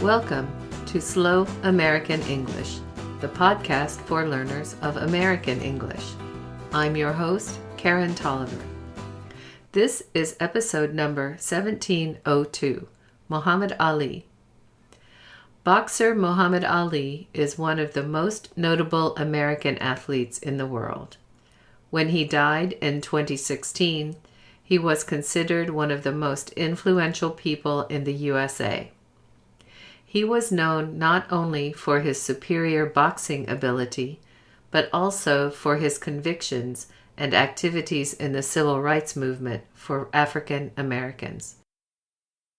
Welcome to Slow American English, the podcast for learners of American English. I'm your host, Karen Tolliver. This is episode number 1702, Muhammad Ali. Boxer Muhammad Ali is one of the most notable American athletes in the world. When he died in 2016, he was considered one of the most influential people in the USA. He was known not only for his superior boxing ability, but also for his convictions and activities in the civil rights movement for African Americans.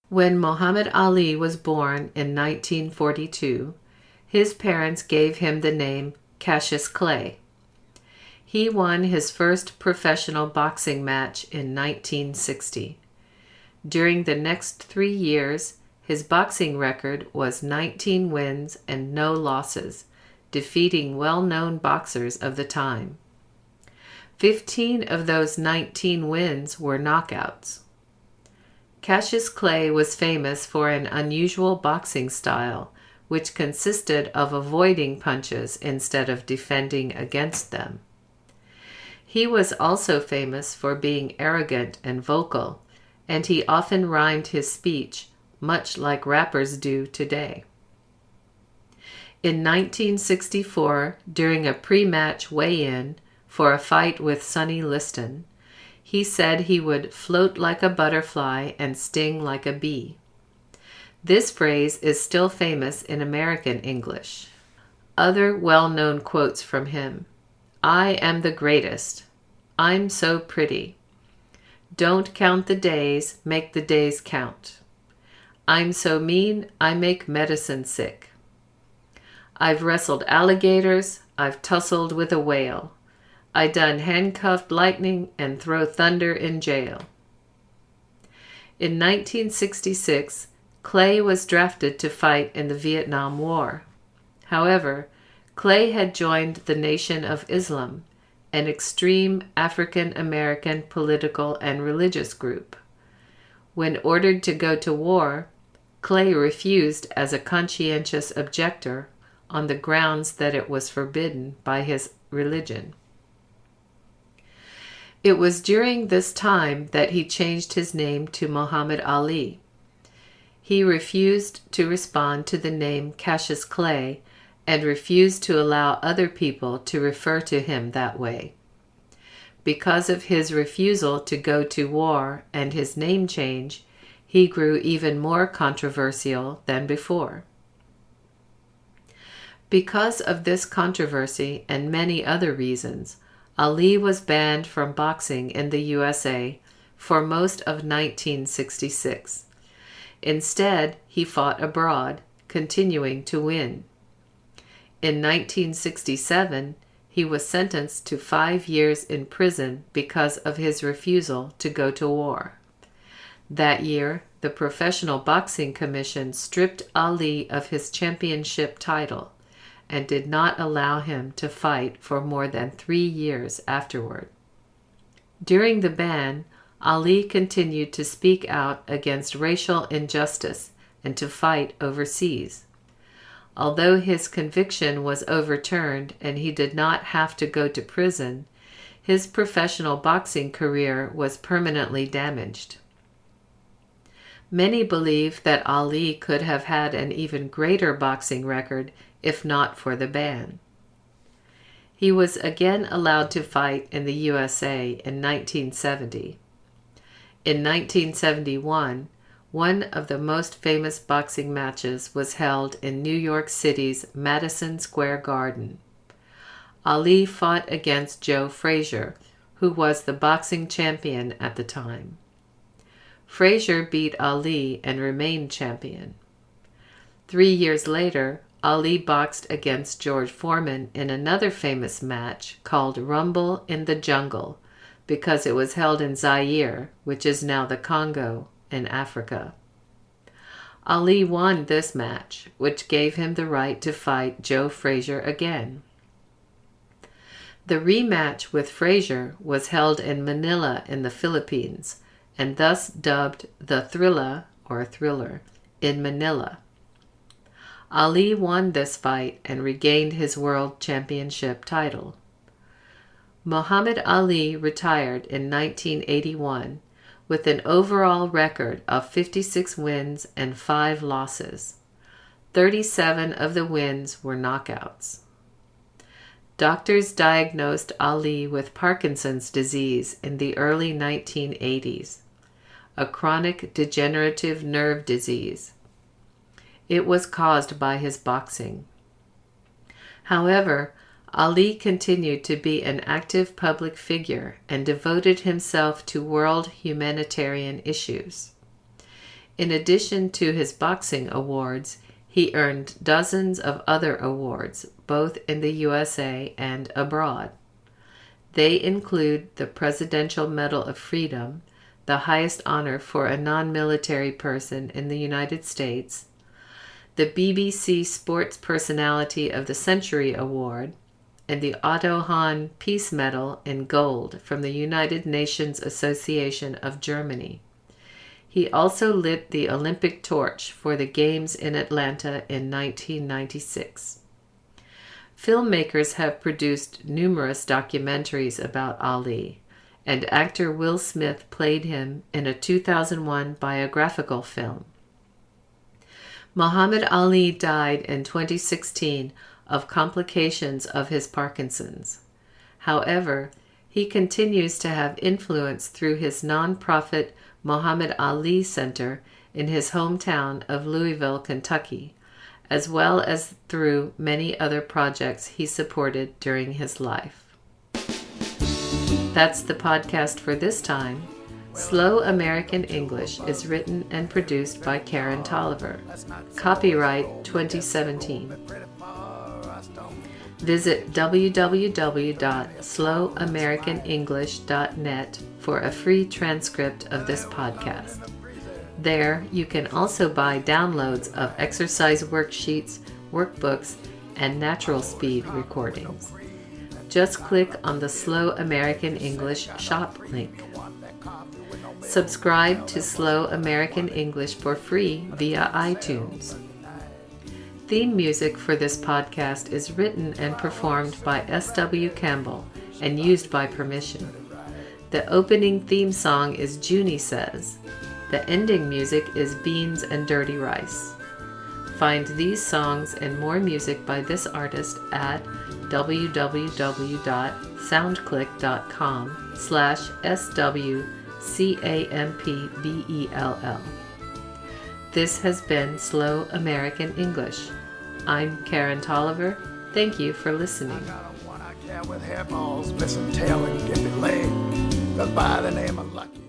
When Muhammad Ali was born in 1942, his parents gave him the name Cassius Clay. He won his first professional boxing match in 1960. During the next 3 years, his boxing record was 19 wins and no losses, defeating well-known boxers of the time. 15 of those 19 wins were knockouts. Cassius Clay was famous for an unusual boxing style, which consisted of avoiding punches instead of defending against them. He was also famous for being arrogant and vocal, and he often rhymed his speech, much like rappers do today. In 1964, during a pre-match weigh-in for a fight with Sonny Liston, he said he would float like a butterfly and sting like a bee. This phrase is still famous in American English. Other well-known quotes from him: "I am the greatest. I'm so pretty. Don't count the days, make the days count. I'm so mean, I make medicine sick. I've wrestled alligators, I've tussled with a whale. I done handcuffed lightning and throw thunder in jail." In 1966, Clay was drafted to fight in the Vietnam War. However, Clay had joined the Nation of Islam, an extreme African American political and religious group. When ordered to go to war, Clay refused as a conscientious objector on the grounds that it was forbidden by his religion. It was during this time that he changed his name to Muhammad Ali. He refused to respond to the name Cassius Clay and refused to allow other people to refer to him that way. Because of his refusal to go to war and his name change, he grew even more controversial than before. Because of this controversy and many other reasons, Ali was banned from boxing in the USA for most of 1966. Instead, he fought abroad, continuing to win. In 1967, he was sentenced to 5 years in prison because of his refusal to go to war. That year, the Professional Boxing Commission stripped Ali of his championship title and did not allow him to fight for more than 3 years afterward. During the ban, Ali continued to speak out against racial injustice and to fight overseas. Although his conviction was overturned and he did not have to go to prison, his professional boxing career was permanently damaged. Many believe that Ali could have had an even greater boxing record if not for the ban. He was again allowed to fight in the USA in 1970. In 1971, one of the most famous boxing matches was held in New York City's Madison Square Garden. Ali fought against Joe Frazier, who was the boxing champion at the time. Frazier beat Ali and remained champion. 3 years later, Ali boxed against George Foreman in another famous match called Rumble in the Jungle because it was held in Zaire, which is now the Congo in Africa. Ali won this match, which gave him the right to fight Joe Frazier again. The rematch with Frazier was held in Manila in the Philippines, and thus dubbed the Thrilla, or Thriller, in Manila. Ali won this fight and regained his world championship title. Muhammad Ali retired in 1981 with an overall record of 56 wins and 5 losses. 37 of the wins were knockouts. Doctors diagnosed Ali with Parkinson's disease in the early 1980s, a chronic degenerative nerve disease. It was caused by his boxing. However, Ali continued to be an active public figure and devoted himself to world humanitarian issues. In addition to his boxing awards, he earned dozens of other awards, both in the USA and abroad. They include the Presidential Medal of Freedom, the highest honor for a non-military person in the United States, the BBC Sports Personality of the Century Award, and the Otto Hahn Peace Medal in gold from the United Nations Association of Germany. He also lit the Olympic torch for the Games in Atlanta in 1996. Filmmakers have produced numerous documentaries about Ali, and actor Will Smith played him in a 2001 biographical film. Muhammad Ali died in 2016 of complications of his Parkinson's. However, he continues to have influence through his nonprofit Muhammad Ali Center in his hometown of Louisville, Kentucky, as well as through many other projects he supported during his life. That's the podcast for this time. Slow American English is written and produced by Karen Tolliver. Copyright 2017. Visit www.slowamericanenglish.net for a free transcript of this podcast. There, you can also buy downloads of exercise worksheets, workbooks, and natural speed recordings. Just click on the Slow American English shop link. Subscribe to Slow American English for free via iTunes. Theme music for this podcast is written and performed by S.W. Campbell and used by permission. The opening theme song is Junie Says. The ending music is Beans and Dirty Rice. Find these songs and more music by this artist at www.soundclick.com/SWCAMPBELL. This has been Slow American English. I'm Karen Tolliver. Thank you for listening. I got a one-eyed cat with hairballs, missing tail and gimpy leg. Goes by the name of Lucky.